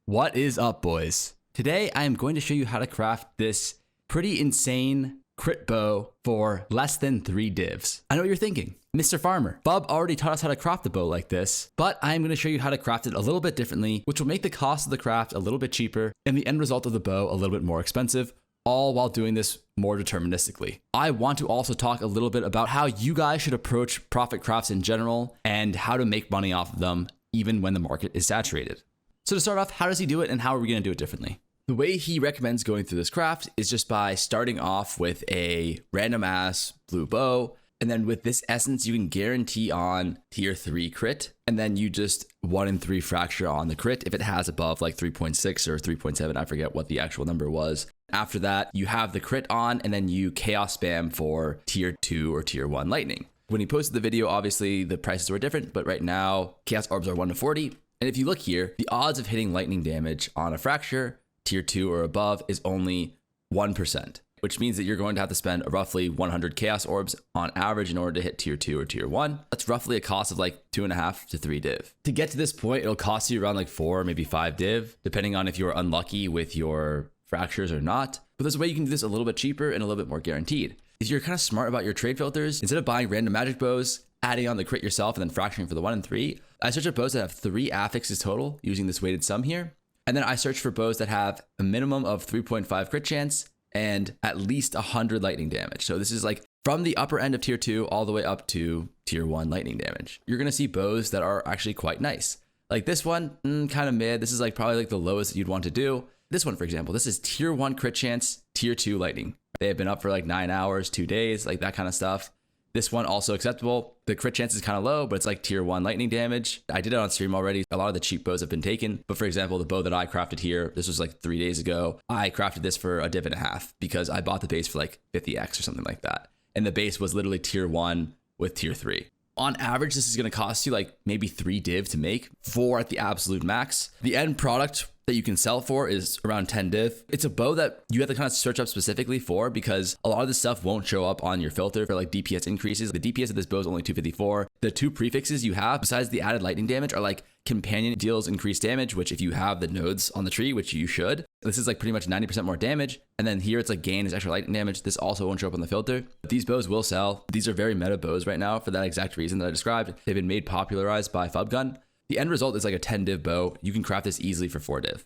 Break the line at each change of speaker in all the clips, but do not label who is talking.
What is up, boys? Today I am going to show you how to craft this pretty insane crit bow for less than 3 divs. I know what you're thinking. Mr. Farmer, Fub already taught us how to craft a bow like this, but I am going to show you how to craft it a little bit differently, which will make the cost of the craft a little bit cheaper and the end result of the bow a little bit more expensive, all while doing this more deterministically. I want to also talk a little bit about how you guys should approach profit crafts in general and how to make money off of them even when the market is saturated. So to start off, how does he do it and how are we going to do it differently? The way he recommends going through this craft is just by starting off with a random ass blue bow. And then with this essence, you can guarantee on tier 3 crit. And then you just 1 in 3 fracture on the crit if it has above like 3.6 or 3.7. I forget what the actual number was. After that, you have the crit on and then you chaos spam for tier 2 or tier 1 lightning. When he posted the video, obviously the prices were different, but right now chaos orbs are 1 to 40. And if you look here, the odds of hitting lightning damage on a fracture, tier 2 or above, is only 1%, which means that you're going to have to spend roughly 100 chaos orbs on average in order to hit tier 2 or tier 1. That's roughly a cost of like 2.5 to 3 div. To get to this point, it'll cost you around like 4, maybe 5 div, depending on if you're unlucky with your fractures or not. But there's a way you can do this a little bit cheaper and a little bit more guaranteed. If you're kind of smart about your trade filters, instead of buying random magic bows, adding on the crit yourself and then fracturing for the 1 in 3, I search for bows that have 3 affixes total using this weighted sum here. And then I search for bows that have a minimum of 3.5 crit chance and at least 100 lightning damage. So this is like from the upper end of tier 2 all the way up to tier 1 lightning damage. You're going to see bows that are actually quite nice. Like this one, kind of mid. This is like probably like the lowest you'd want to do. This one, for example, this is tier 1 crit chance, tier 2 lightning. They have been up for like 9 hours, 2 days, like that kind of stuff. This one also acceptable. The crit chance is kind of low, but it's like tier 1 lightning damage. I did it on stream already. A lot of the cheap bows have been taken. But for example, the bow that I crafted here, this was like 3 days ago. I crafted this for a div and a half because I bought the base for like 50x or something like that. And the base was literally tier 1 with tier 3. On average, this is going to cost you like maybe 3 div to make, 4 at the absolute max. The end product that you can sell for is around 10 div. It's a bow that you have to kind of search up specifically for because a lot of this stuff won't show up on your filter for like DPS increases. The DPS of this bow is only 254. The 2 prefixes you have besides the added lightning damage are like companion deals increased damage, which if you have the nodes on the tree, which you should, this is like pretty much 90% more damage. And then here it's like gain is extra lightning damage. This also won't show up on the filter. But these bows will sell. These are very meta bows right now for that exact reason that I described. They've been made popularized by Fubgun. The end result is like a 10 div bow. You can craft this easily for 4 div.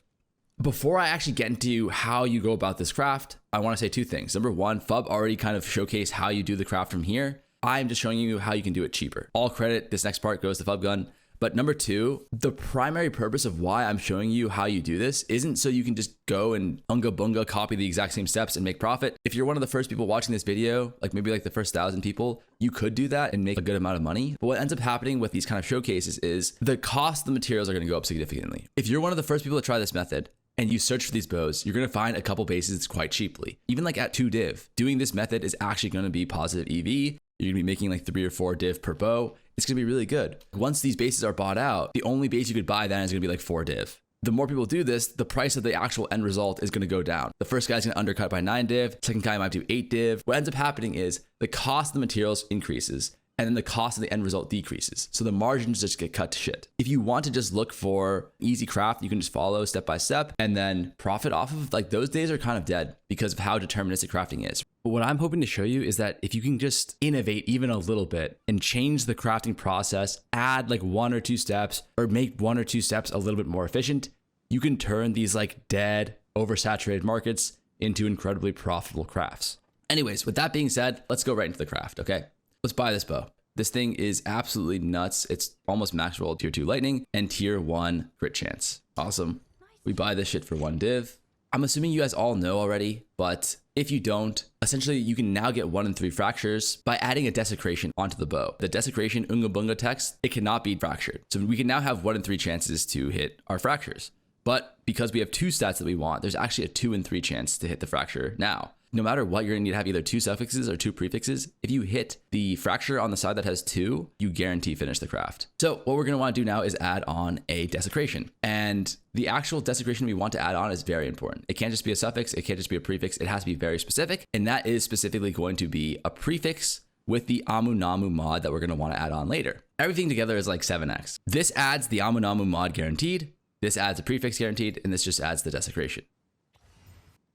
Before I actually get into how you go about this craft, I want to say 2 things. Number 1, Fub already kind of showcased how you do the craft from here. I'm just showing you how you can do it cheaper. All credit, this next part goes to Fubgun. But number 2, the primary purpose of why I'm showing you how you do this isn't so you can just go and unga bunga copy the exact same steps and make profit. If you're one of the first people watching this video, like maybe like the first 1,000 people, you could do that and make a good amount of money. But what ends up happening with these kind of showcases is the cost of the materials are going to go up significantly. If you're one of the first people to try this method, and you search for these bows, you're going to find a couple bases quite cheaply. Even like at 2 div, doing this method is actually going to be positive EV. You're going to be making like 3 or 4 div per bow. It's going to be really good. Once these bases are bought out, the only base you could buy then is going to be like 4 div. The more people do this, the price of the actual end result is going to go down. The first guy's going to undercut by 9 div. Second guy might do 8 div. What ends up happening is the cost of the materials increases and then the cost of the end result decreases. So the margins just get cut to shit. If you want to just look for easy craft, you can just follow step by step and then profit off of, like, those days are kind of dead because of how deterministic crafting is. But what I'm hoping to show you is that if you can just innovate even a little bit and change the crafting process, add like 1 or 2 steps or make 1 or 2 steps a little bit more efficient, you can turn these like dead, oversaturated markets into incredibly profitable crafts. Anyways, with that being said, let's go right into the craft, okay? Let's buy this bow. This thing is absolutely nuts. It's almost max roll tier 2 lightning and tier 1 crit chance. Awesome. We buy this shit for 1 div. I'm assuming you guys all know already, but if you don't, essentially you can now get 1 in 3 fractures by adding a desecration onto the bow. The desecration unga bunga text, it cannot be fractured. So we can now have 1 in 3 chances to hit our fractures. But because we have 2 stats that we want, there's actually a 2 in 3 chance to hit the fracture now. No matter what, you're going to need to have either 2 suffixes or 2 prefixes. If you hit the fracture on the side that has 2, you guarantee finish the craft. So what we're going to want to do now is add on a desecration. And the actual desecration we want to add on is very important. It can't just be a suffix. It can't just be a prefix. It has to be very specific. And that is specifically going to be a prefix with the Amunamu mod that we're going to want to add on later. Everything together is like 7x. This adds the Amunamu mod guaranteed. This adds a prefix guaranteed, and this just adds the desecration.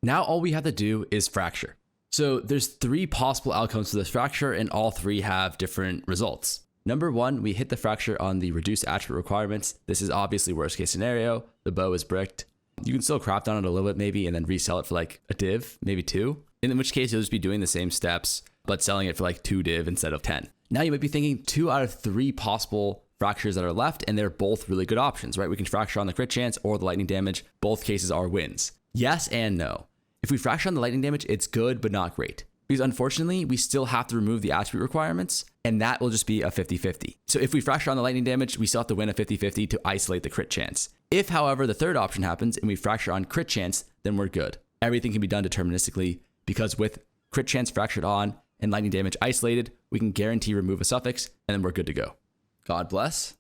Now all we have to do is fracture. So there's 3 possible outcomes to this fracture, and all 3 have different results. Number 1, we hit the fracture on the reduced attribute requirements. This is obviously worst case scenario. The bow is bricked. You can still craft on it a little bit maybe, and then resell it for like a div, maybe 2. In which case you'll just be doing the same steps, but selling it for like 2 div instead of 10. Now you might be thinking 2 out of 3 possible fractures that are left, and they're both really good options, right? We can fracture on the crit chance or the lightning damage. Both cases are wins. Yes and no. If we fracture on the lightning damage, it's good, but not great. Because unfortunately, we still have to remove the attribute requirements, and that will just be a 50-50. So if we fracture on the lightning damage, we still have to win a 50-50 to isolate the crit chance. If, however, the third option happens and we fracture on crit chance, then we're good. Everything can be done deterministically, because with crit chance fractured on and lightning damage isolated, we can guarantee remove a suffix, and then we're good to go. God bless.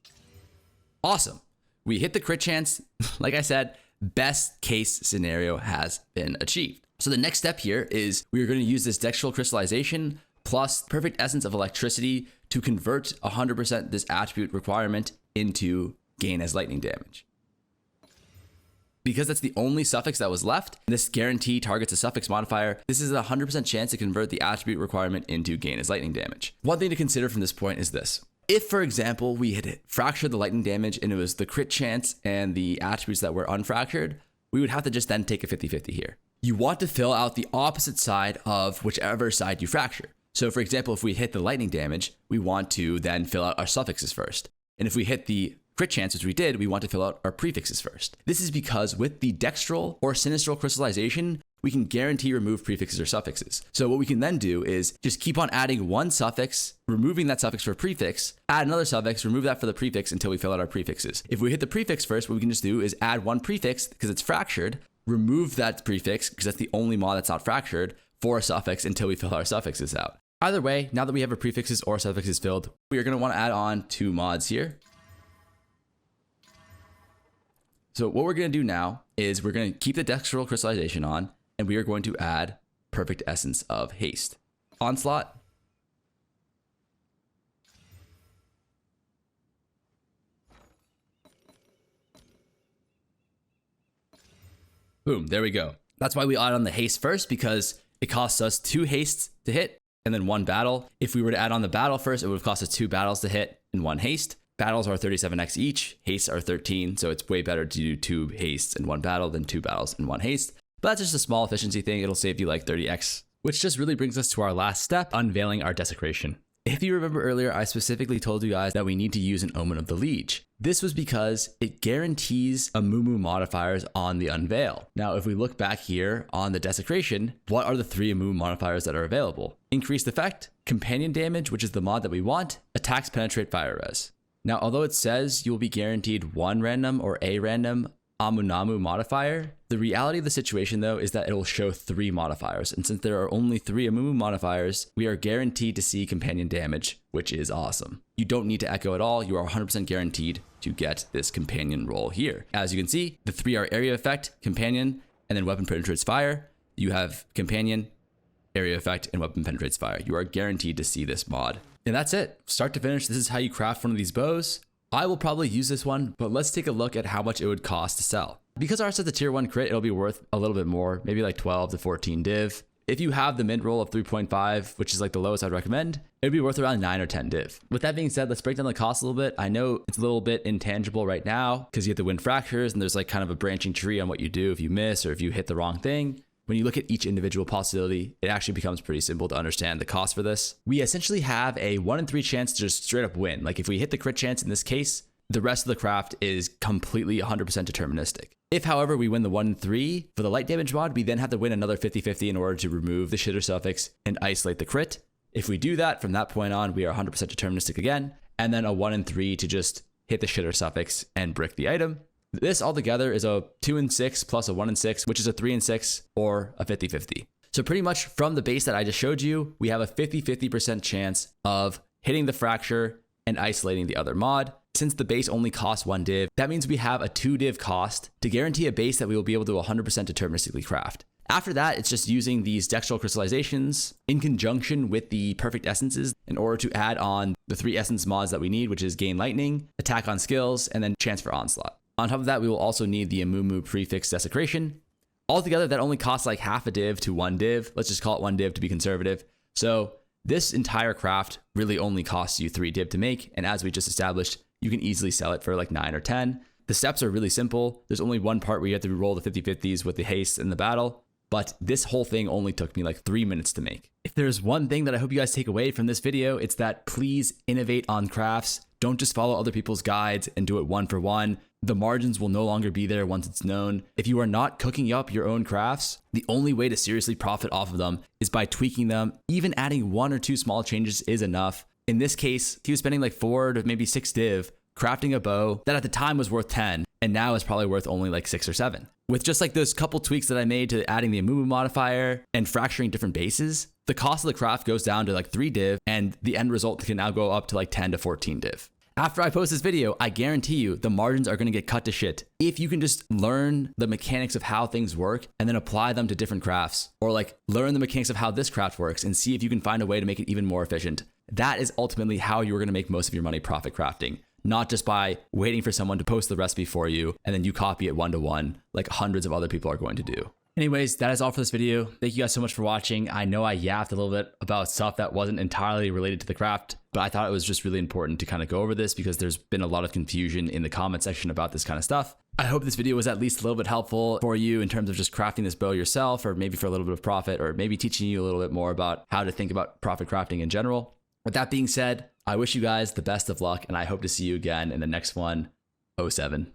Awesome. We hit the crit chance. Like I said, best case scenario has been achieved. So the next step here is we are going to use this dextral crystallization plus perfect essence of electricity to convert 100% this attribute requirement into gain as lightning damage. Because that's the only suffix that was left, this guarantee targets a suffix modifier. This is a 100% chance to convert the attribute requirement into gain as lightning damage. One thing to consider from this point is this. If, for example, we had fractured the lightning damage and it was the crit chance and the attributes that were unfractured, we would have to just then take a 50-50 here. You want to fill out the opposite side of whichever side you fracture. So for example, if we hit the lightning damage, we want to then fill out our suffixes first. And if we hit the crit chance, which we did, we want to fill out our prefixes first. This is because with the dextral or sinistral crystallization, we can guarantee remove prefixes or suffixes. So what we can then do is just keep on adding one suffix, removing that suffix for a prefix, add another suffix, remove that for the prefix until we fill out our prefixes. If we hit the prefix first, what we can just do is add one prefix because it's fractured, remove that prefix because that's the only mod that's not fractured for a suffix until we fill our suffixes out. Either way, now that we have our prefixes or suffixes filled, we are going to want to add on 2 mods here. So what we're going to do now is we're going to keep the dextral crystallization on, and we are going to add perfect essence of haste. Onslaught. Boom, there we go. That's why we add on the haste first, because it costs us 2 hastes to hit and then 1 battle. If we were to add on the battle first, it would have cost us 2 battles to hit and 1 haste. Battles are 37x each, hastes are 13, so it's way better to do 2 hastes and 1 battle than 2 battles and 1 haste. But that's just a small efficiency thing. It'll save you like 30x, which just really brings us to our last step, unveiling our desecration. If you remember earlier, I specifically told you guys that we need to use an Omen of the Liege. This was because it guarantees amumu modifiers on the unveil. Now, if we look back here on the desecration, what are the 3 amumu modifiers that are available? Increased effect, companion damage, which is the mod that we want, attacks penetrate fire res. Now, although it says you will be guaranteed 1 random or a random Amunamu modifier, the reality of the situation though is that it will show 3 modifiers. And since there are only 3 amumu modifiers, we are guaranteed to see companion damage, which is awesome. You don't need to echo at all. You are 100% guaranteed to get this companion roll here. As you can see, the 3 are area effect, companion, and then weapon penetrates fire. You have companion, area effect, and weapon penetrates fire. You are guaranteed to see this mod. And that's it. Start to finish, this is how you craft one of these bows. I will probably use this one, but let's take a look at how much it would cost to sell. Because ours is a tier 1 crit, it'll be worth a little bit more, maybe like 12 to 14 div. If you have the mint roll of 3.5, which is like the lowest I'd recommend, it'd be worth around 9 or 10 div. With that being said, let's break down the cost a little bit. I know it's a little bit intangible right now because you have to win fractures and there's like kind of a branching tree on what you do if you miss or if you hit the wrong thing. When you look at each individual possibility, it actually becomes pretty simple to understand the cost for this. We essentially have a 1 in 3 chance to just straight up win. Like if we hit the crit chance in this case, the rest of the craft is completely 100% deterministic. If, however, we win the 1 in 3 for the light damage mod, we then have to win another 50-50 in order to remove the shitter suffix and isolate the crit. If we do that, from that point on, we are 100% deterministic again, and then a 1 in 3 to just hit the shitter suffix and brick the item. This altogether is a 2 in 6 plus a 1 in 6, which is a 3 in 6 or a 50-50. So pretty much from the base that I just showed you, we have a 50-50% chance of hitting the fracture and isolating the other mod. Since the base only costs 1 div, that means we have a 2 div cost to guarantee a base that we will be able to 100% deterministically craft. After that, it's just using these dextral crystallizations in conjunction with the perfect essences in order to add on the 3 essence mods that we need, which is gain lightning, attack on skills, and then chance for onslaught. On top of that, we will also need the amumu prefix desecration. Altogether, that only costs like half a div to one div. Let's just call it one div to be conservative. So this entire craft really only costs you 3 div to make. And as we just established, you can easily sell it for like 9 or 10. The steps are really simple. There's only one part where you have to roll the 50-50s with the haste in the battle. But this whole thing only took me like 3 minutes to make. If there's one thing that I hope you guys take away from this video, it's that please innovate on crafts. Don't just follow other people's guides and do it one for one. The margins will no longer be there once it's known. If you are not cooking up your own crafts, the only way to seriously profit off of them is by tweaking them. Even adding 1 or 2 small changes is enough. In this case, he was spending like 4 to maybe 6 div crafting a bow that at the time was worth 10 and now is probably worth only like 6 or 7. With just like those couple tweaks that I made to adding the amumu modifier and fracturing different bases, the cost of the craft goes down to like 3 div and the end result can now go up to like 10 to 14 div. After I post this video, I guarantee you the margins are going to get cut to shit. If you can just learn the mechanics of how things work and then apply them to different crafts, or like learn the mechanics of how this craft works and see if you can find a way to make it even more efficient. That is ultimately how you're going to make most of your money profit crafting, not just by waiting for someone to post the recipe for you and then you copy it 1-to-1 like hundreds of other people are going to do. Anyways, that is all for this video. Thank you guys so much for watching. I know I yapped a little bit about stuff that wasn't entirely related to the craft, but I thought it was just really important to kind of go over this because there's been a lot of confusion in the comment section about this kind of stuff. I hope this video was at least a little bit helpful for you in terms of just crafting this bow yourself, or maybe for a little bit of profit, or maybe teaching you a little bit more about how to think about profit crafting in general. With that being said, I wish you guys the best of luck and I hope to see you again in the next one. 07.